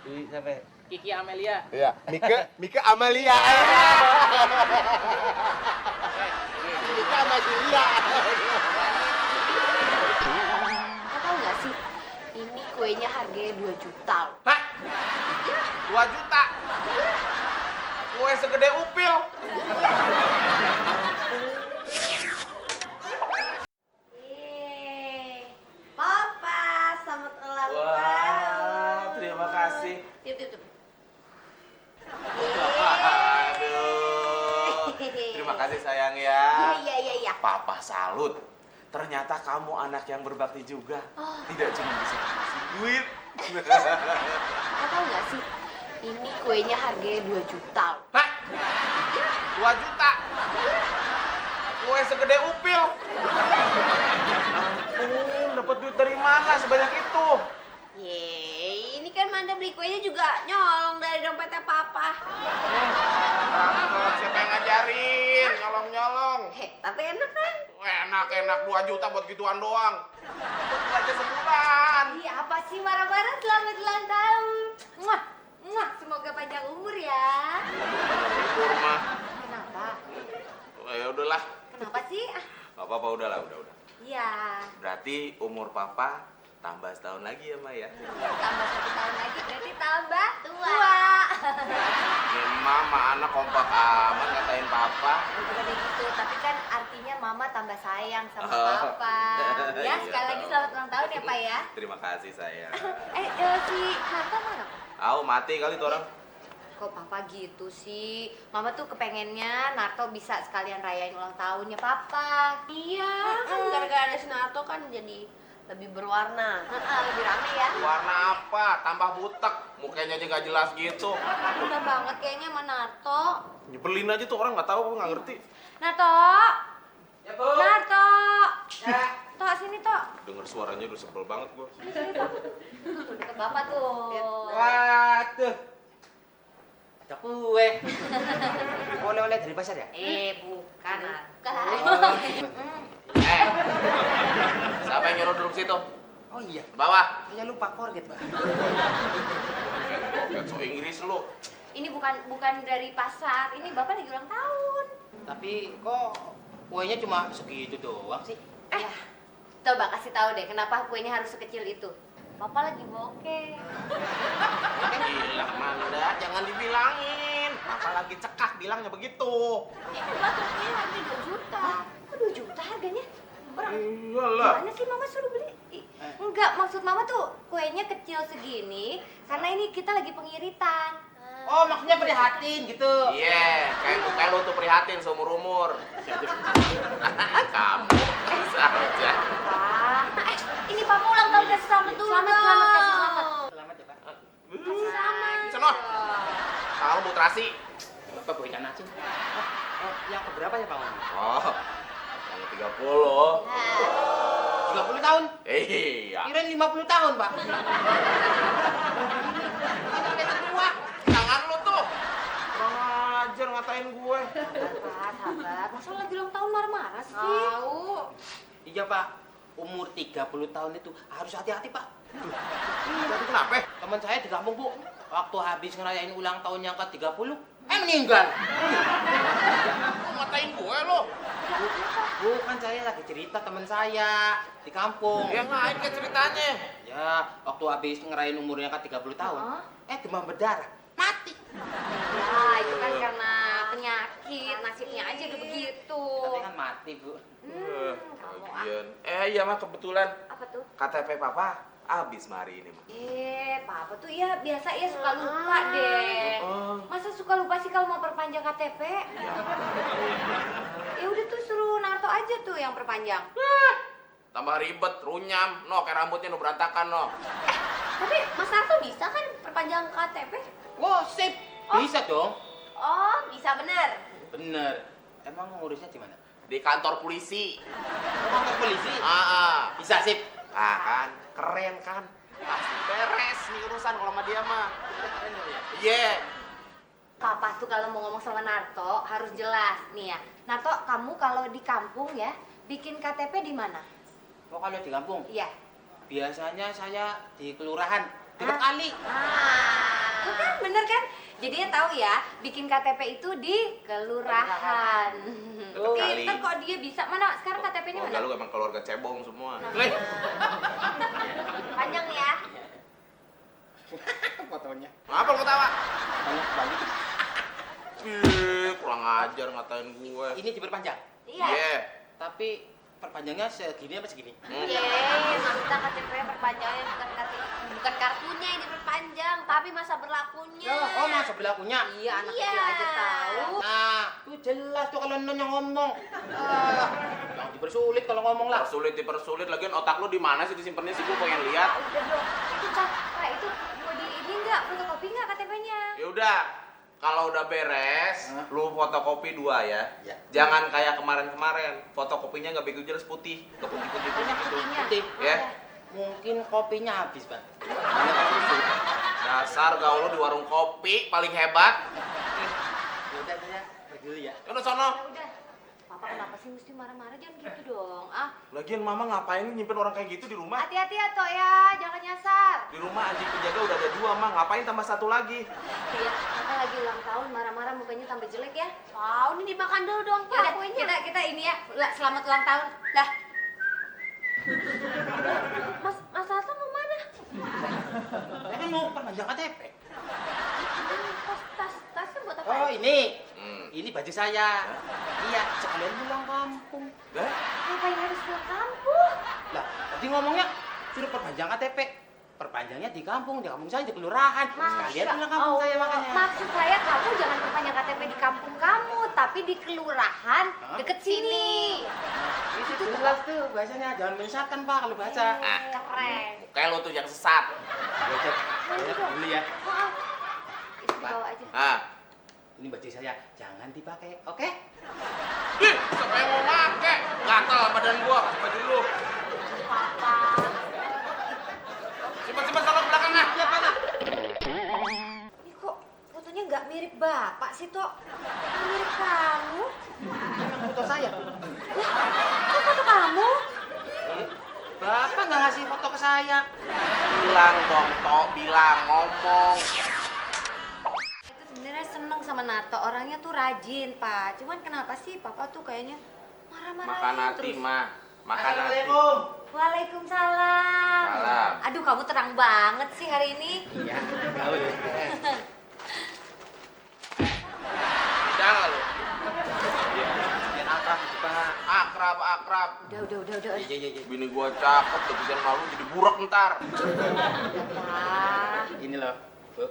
Dwi siapa? Kiki Amelia. Iya, Mika Amalia. Mika Amalia. Kau tahu nggak sih? Ini kuenya harganya 2 juta. Hah? 2 juta. Kue segede upil. Papa, selamat ulang Wah, tahun. terima kasih. Tiup. Aduh. Terima kasih sayang ya. Iya. Papa salut. Ternyata kamu anak yang berbakti juga. Tidak cuma bisa kasih duit. Kau tahu nggak sih? Ini kuenya harganya 2 juta. Hah? 2 juta? Kue segede upil. Ampun, dapat duit dari mana sebanyak itu? Yeay, ini kan Manda beli kuenya juga nyolong dari dompetnya Papa. Tangkep, siapa yang ngajarin? Nyolong-nyolong. Tapi enak kan? Enak 2 juta buat gituan doang. Buat belanja sebulan. Iya, apa sih marah-marah? Selamat ulang tahun. Muah, semoga panjang umur ya. Umur mah. Kenapa? Ya udahlah. Kenapa sih? Gak apa-apa, udahlah, udah. Iya. Berarti umur papa tambah setahun lagi ya, Ma ya? Tambah 1 tahun lagi berarti tambah tua. Ini mama anak kompak aman ngatain papa. Bukan gitu, tapi kan artinya Mama tambah sayang sama Oh. Papa. Ya, Iya, sekali lagi tahu. selamat ulang tahun ya, Pak ya. Terima kasih sayang. Si Narto mana? Au mati kali tuh orang. Kok Papa gitu sih? Mama tuh kepengennya Narto bisa sekalian rayain ulang tahunnya Papa. Iya, kan gara-gara ada si Narto kan jadi lebih berwarna. Lebih rame ya. Warna apa? Tambah butek. Mukanya aja gak jelas gitu. Udah banget kayaknya sama Narto. Nyebelin aja tuh orang gak tahu, aku gak ngerti. Narto! Ya, Bu. Narto! Ya. Tok, sini Tok. Denger suaranya udah sebel banget gua. Sini Tok. Tuh, deket Bapak tuh. Waduh. Ada kue. Oleh-oleh dari pasar ya? Bukan. Siapa yang nyuruh duduk situ? Oh iya. Bawah. Saya lupa forget, Pak. Gak so Inggris lu. Ini bukan dari pasar. Ini Bapak lagi ulang tahun. Tapi kok kuenya cuma segitu doang sih? Ya, coba kasih tahu deh kenapa kuenya harus sekecil itu. Bapak lagi bokeh. Gila, Manda. Jangan dibilangin. Papa lagi cekak bilangnya begitu. Bapak kuenya harga 2 juta. Kok 2 juta harganya? Orang Iyalah. gimana sih Mama suruh beli? Enggak, maksud Mama tuh kuenya kecil segini karena ini kita lagi pengiritan. Oh, maksudnya prihatin gitu. Iya, kayak muka lu tuh prihatin seumur-umur. Kamu bisa aja. Wah, ini Papa ulang tahun kasih selamat dulu. Selamat, kasih selamat. Selamat ya, Pak. Kasih selamat. Sono. Kalau Bu Trasi. Bapak gue ikan asin. Oh, yang keberapa ya, Pak? Oh, yang 30. 30 tahun? Iya. Kirain 50 tahun, Pak. Tangan lu tuh. Kurang ajar ngatain gue. Sabar. Masa lagi ulang tahun marah-marah sih? Tahu. Iya, Pak. Umur 30 tahun itu harus hati-hati, Pak. Jadi kenapa? Teman saya di kampung, Bu. Waktu habis ngerayain ulang tahun yang ke-30, meninggal. Lu ngatain gue lo. Bukan, saya lagi cerita teman saya di kampung. Yang lain ke ceritanya. Ya, waktu habis ngerayain umurnya ke 30 tahun, demam berdarah, mati. Ya, itu kan karena penyakit, nasibnya aja udah begitu. Tapi kan mati, Bu. Kamu Lagian. Iya mah kebetulan apa tuh? KTP papa habis hari ini mah. Papa tuh ya biasa ya suka lupa deh. Masa suka lupa sih kalau mau perpanjang KTP? Ya udah tuh suruh Narto aja tuh yang perpanjang. Tambah ribet, runyam, no kayak rambutnya no berantakan no. Tapi Mas Narto bisa kan perpanjang KTP? Wah, sip. Bisa dong. Oh, bisa bener. Bener. Emang ngurusnya di mana? Di kantor polisi. Emang ke polisi? Bisa sip. Kan, keren kan. Pasti beres nih urusan kalau sama dia mah. Iya. Papa tuh kalau mau ngomong sama Narto harus jelas nih ya. Narto, kamu kalau di kampung ya bikin KTP di mana? Oh, kalau di kampung? Iya. Biasanya saya di kelurahan, dekat kali. Tuh kan, bener kan? Jadinya tahu ya, bikin KTP itu di kelurahan. Dekat kali. Pinter kok dia bisa. Mana sekarang KTP-nya mana? Enggak, lu emang keluarga cebong semua. Panjang nih ya. Fotonya. Ngapa lu ketawa? Banyak banget. Ih, kurang ajar ngatain gue. Ini diperpanjang. Iya. Tapi perpanjangnya segini apa segini? Maksudnya KTP perpanjangannya bukan kartunya yang diperpanjang, tapi masa berlakunya. Oh, masa berlakunya? Iya, anak kecil aja tahu. Nah, tuh jelas tuh kalau Nonya ngomong. Jangan dipersulit kalau ngomong lah. Dipersulit, lagian otak lu di mana sih disimpannya sih? Gue pengen lihat. Udah dong. Itu Kak, itu mau di ini enggak? Fotokopi enggak KTP-nya? Ya udah, kalau udah beres, lu fotokopi 2 ya. Ya. Jangan kayak kemarin-kemarin, fotokopinya nggak begitu jelas putih, keputih-putih Banyak gitu. putihnya. Putih. Ya. Mungkin kopinya habis, Pak. Dasar gaul lu di warung kopi paling hebat. Udah saya pergi dulu ya. Udah sono. Udah. Papa kenapa sih mesti marah-marah? Jangan gitu dong. Ah, Lagian mama ngapain nyimpen orang kayak gitu di rumah? hati-hati ya, Tok ya. Jangan nyasar. Di rumah anjing penjaga udah ada 2, mah ngapain tambah 1 lagi? Iya, Papa lagi ulang tahun marah-marah mukanya tambah jelek ya. Wow, ini dimakan dulu dong, Pak. Yaudah, kita ini ya. Selamat ulang tahun. Dah. Mas Hasan mau mana? Saya kan mau perpanjang KTP. Tasnya buat apa? Oh, ini. Hmm. Ini baju saya. Iya, sekalian pulang kampung. Dah? Ngapain harus pulang kampung? Lah, tadi ngomongnya suruh perpanjang KTP. Perpanjangnya di kampung saya di kelurahan. Sekalian pulang kampung saya makanya. Maksud saya kamu jangan perpanjang KTP di kampung kamu, tapi di kelurahan deket sini. Itu jelas tuh bahasanya, jangan menyesatkan Pak kalau baca. Keren. Kayak lu tuh yang sesat. Ya, dulu ya. Maaf. Itu bawa aja. Ah. Ini baju saya, jangan dipakai, oke? Ih, siapa yang mau make? Gatal badan gua, kasih baju dulu. Papa. Simpan sana belakang ah. Iya, Pak. Ini kok fotonya nggak mirip Bapak sih, Tok? Ini mirip kamu. Memang foto saya. Kok foto kamu? Bapak nggak ngasih foto ke saya. Bilang dong, Tok, bilang, ngomong. Itu sebenarnya seneng sama Narto, orangnya tuh rajin, Pak. Cuman kenapa sih Papa tuh kayaknya marah-marah Makan hati, terus? mah. Makan hati. Assalamualaikum. Waalaikumsalam. Salam. Aduh, kamu terang banget sih hari ini. Iya, gaul. Tidak nggak lu? Biar akrab, Pak. Akrab. Udah. Iya. Bini gua cakep, tapi jangan malu jadi burak ntar. Pak. Ini loh, Bu.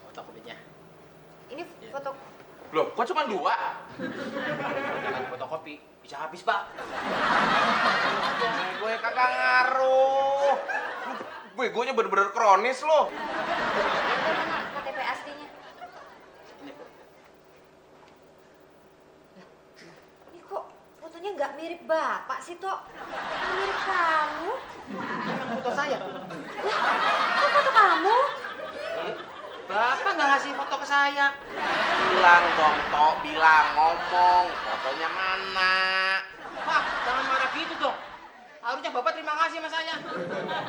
Foto kopinya. Ini foto. Loh, kok cuma 2? Jangan fotokopi, bisa habis, Pak. Gue kagak ngaruh. Begonya bener-bener kronis lo. Mana KTP aslinya? Ini, Bu. Ini kok fotonya nggak mirip Bapak sih, Tok? Ini mirip kamu. Memang foto saya. Kok foto kamu? Bapak nggak ngasih foto ke saya. Bilang dong, Tok, bilang, ngomong. Fotonya mana? Pak, jangan marah gitu dong. Harusnya Bapak terima kasih sama saya.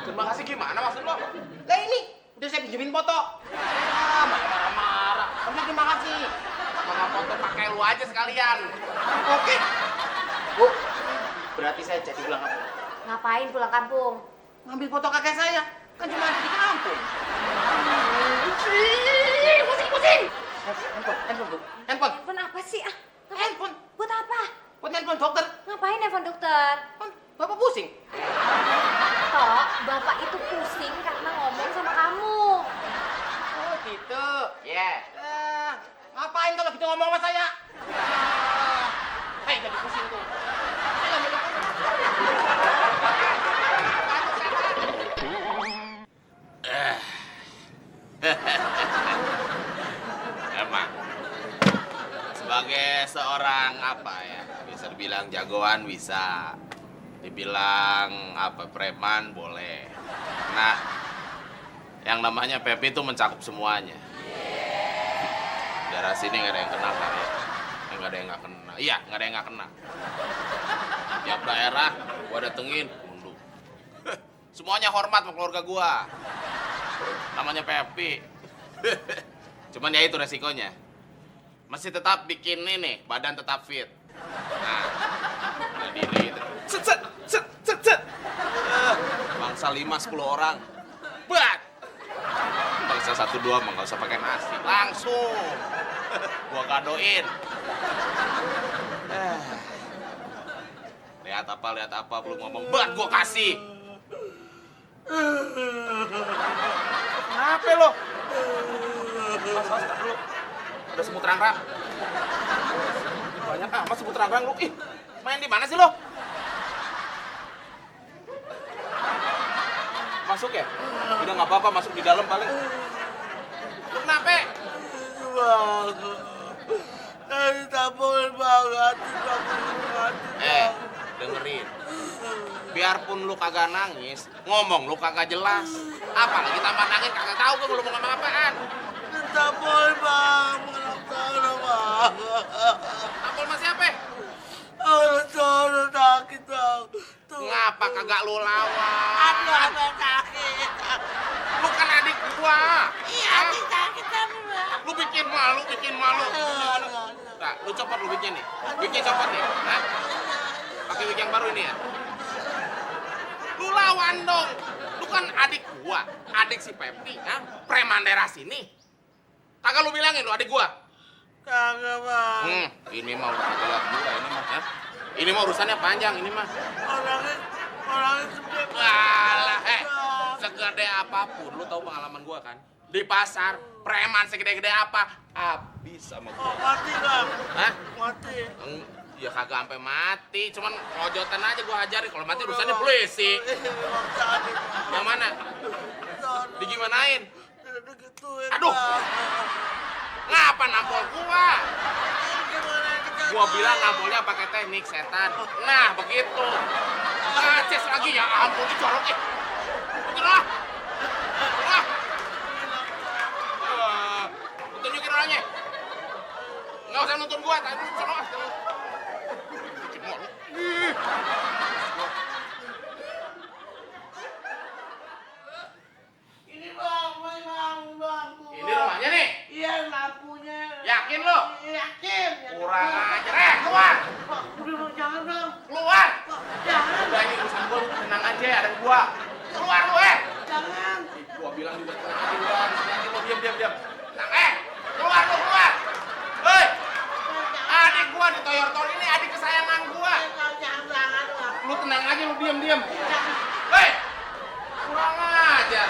Terima kasih gimana maksud lo? Lah ini, udah saya pinjemin foto. Marah-marah. Harusnya terima kasih. Sama foto pakai lu aja sekalian. Oke. Bu, berarti saya jadi pulang kampung. Ngapain pulang kampung? Ngambil foto kakek saya. Kan cuma ada di kampung. Pusing! Handphone, Bu. Handphone. Handphone apa sih? Ah, Handphone. buat apa? Buat handphone dokter. Ngapain handphone dokter? Kan Bapak pusing. Tok, Bapak itu pusing karena ngomong sama kamu. Oh gitu. Iya. Ngapain kalau gitu ngomong sama saya? Hei, jadi pusing tuh. Ayo, ambil handphone. Emang sebagai seorang apa ya, bisa dibilang jagoan, bisa dibilang apa, preman boleh. Nah, yang namanya Pepi itu mencakup semuanya. Daerah sini nggak ada yang kena kan ya? Nggak ada yang nggak kena. Iya, nggak ada yang nggak kena. Tiap daerah gua datengin, unduk. Semuanya hormat sama keluarga gua. Namanya Pepi. Cuman ya itu resikonya. Masih tetap bikin ini, badan tetap fit. Nah, diri itu. Set. Bangsa 5-10 orang. Bat. bisa 1-2 mah nggak usah pakai nasi, langsung gua gadoin. Lihat apa, belum ngomong banget gua kasih. Kenapa lo? Mas, dulu. Udah semut rang-rang. Banyak amat semut rang-rang lu. Ih, main di mana sih lo? Masuk ya? Udah nggak apa-apa, masuk di dalam paling. Lu kenapa? Ditampungin banget. Dengerin. Biarpun lu kagak nangis, ngomong lu kagak jelas. Apalagi tambah nangis kagak tahu gua lu mau ngomong apaan. Ditampungin bang. Ampul masih apa? Aduh, sakit bang. Ngapa kagak lu lawan? Apa sakit? Lu kan adik gua. Iya, sakit tapi bang. Lu bikin malu. Nah, lu copot lu bikin nih. Bikin copot nih. Hah? Pakai wig yang baru ini ya? Lu lawan dong. Lu kan adik gua, adik si Pepti, ha? Preman daerah sini. Kagak lu bilangin lu adik gua. Kagak bang. Ini mah udah kagak liat gua ini mah, ha? Ini mah urusannya panjang ini mah. Orangnya gede. Alah, segede apapun, lu tahu pengalaman gua kan? Di pasar, preman segede-gede apa, habis sama gua. Mati bang. Hah? Mati. Ya kagak sampai mati, cuman ngojotan aja gua ajarin. Kalau mati urusannya polisi. Yang mana? Digimanain? Aduh. Ngapa nampol gua? Gua bilang nampolnya pakai teknik setan. Nah, begitu. Aces lagi ya ampun, ini corok ya. Betul lah. Tunjukin orangnya. Nggak usah nonton gua, tadi sono. Ini bang. Ini rumahnya nih. Iya lampunya. Yakin lo? Yakin. Kurang ajar. Keluar. Pak, udah jangan bang. Keluar. Pak, jangan. Udah ini urusan gua, lu tenang aja, ada gua. Keluar lu, Jangan. Gua bilang juga tenang aja, udah. Sini aja lu, diam. Nah, keluar lu, keluar. Hei, adik gua ditoyor-toyor ini, adik kesayangan gua. Jangan. Lu tenang aja, lu diam. Hei, kurang ajar.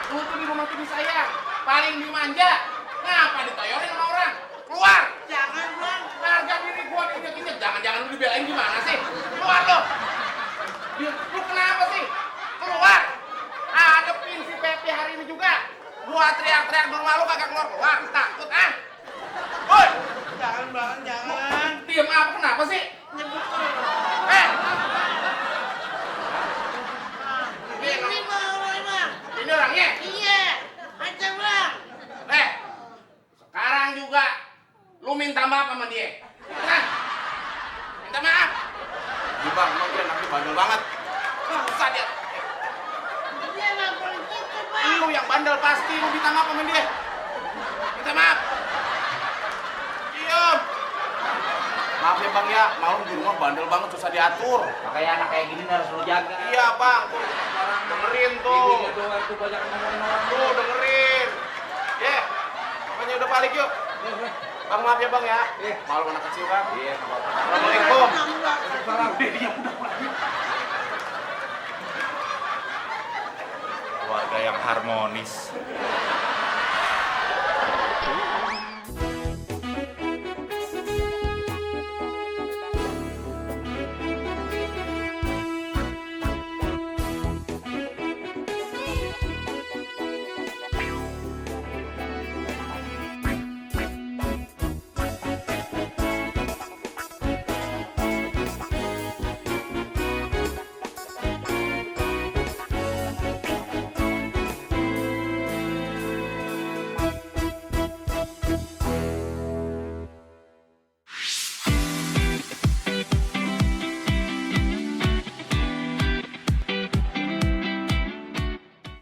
Lu tuh di rumah tuh disayang, paling dimanja. Ngapa ditoyorin sama orang? Keluar. Jangan bang. Harga diri gua diinjek-injek. Jangan lu dibelain gimana sih? Keluar lu. Lu kenapa sih? Keluar. Hadepin si Pepe hari ini juga. Gua teriak-teriak di rumah lu kagak keluar. Takut ah? Woi. Jangan bang, jangan. Diam apa? Kenapa sih? Nyebut Ini bang. ini orangnya. Iya. Aja bang. Sekarang juga lu minta maaf sama dia. Hah? Minta maaf. Iya bang, emang dia anaknya bandel banget. Susah dia. Dia nampak itu bang. Lu yang bandel pasti, lu minta maaf sama dia. Minta maaf. Diam. Maaf ya bang ya, malam di rumah bandel banget, susah diatur. Makanya anak kayak gini harus lu jaga. Iya bang, dengerin tuh. Ibunya doang tuh banyak ngomongin orang. Tuh dengerin. Ya, pokoknya udah balik yuk. Bang maaf ya bang ya. Malu anak kecil bang. Iya. Assalamualaikum. Keluarga yang harmonis.